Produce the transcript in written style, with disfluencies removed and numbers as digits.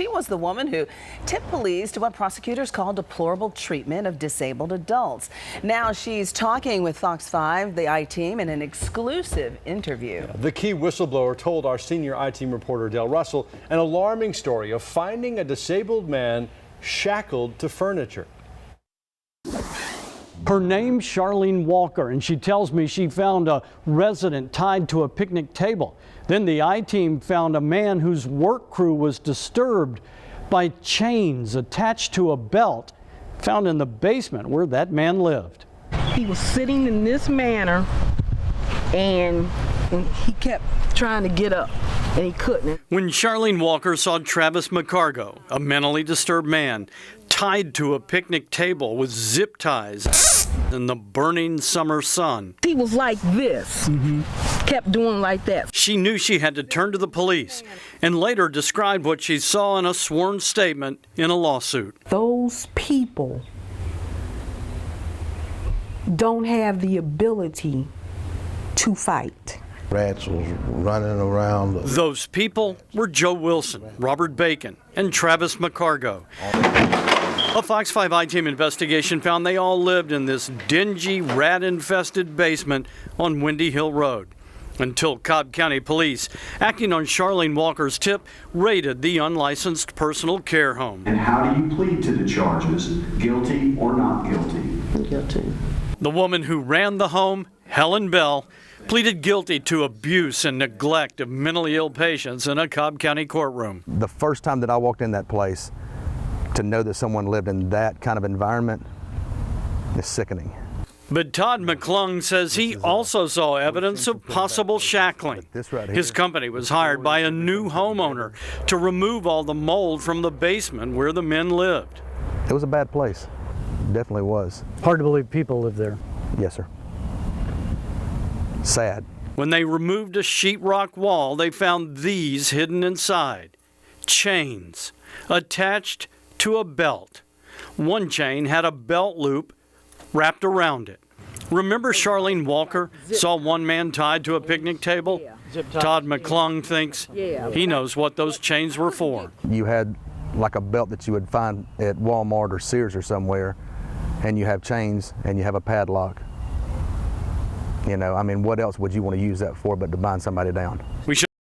She was the woman who tipped police to what prosecutors call deplorable treatment of disabled adults. Now she's talking with Fox 5, the I-Team, in an exclusive interview. The key whistleblower told our senior I-Team reporter Dale Russell an alarming story of finding a disabled man shackled to furniture. Her name's Charlene Walker, and she tells me she found a resident tied to a picnic table. Then the I-Team found a man whose work crew was disturbed by chains attached to a belt found in the basement where that man lived. He was sitting in this manner, and he kept trying to get up, and he couldn't. When Charlene Walker saw Travis McCargo, a mentally disturbed man, tied to a picnic table with zip ties in the burning summer sun. He was like this, kept doing like that. She knew she had to turn to the police and later described what she saw in a sworn statement in a lawsuit. Those people don't have the ability to fight. Rats was running around. Those people were Joe Wilson, Robert Bacon, and Travis McCargo. A Fox 5 I-Team investigation found they all lived in this dingy, rat-infested basement on Windy Hill Road until Cobb County Police, acting on Charlene Walker's tip, raided the unlicensed personal care home. And how do you plead to the charges, guilty or not guilty? Guilty. The woman who ran the home, Helen Bell, pleaded guilty to abuse and neglect of mentally ill patients in a Cobb County courtroom. The first time that I walked in that place, to know that someone lived in that kind of environment is sickening. But Todd McClung says he also saw evidence of possible shackling. His company was hired by a new homeowner to remove all the mold from the basement where the men lived. It was a bad place. Definitely was. Hard to believe people live there. Yes, sir. Sad. When they removed a sheetrock wall, they found these hidden inside. Chains attached to a belt. One chain had a belt loop wrapped around it. Remember Charlene Walker saw one man tied to a picnic table? Todd McClung thinks he knows what those chains were for. You had like a belt that you would find at Walmart or Sears or somewhere, and you have chains and you have a padlock. You know, I mean, what else would you want to use that for but to bind somebody down?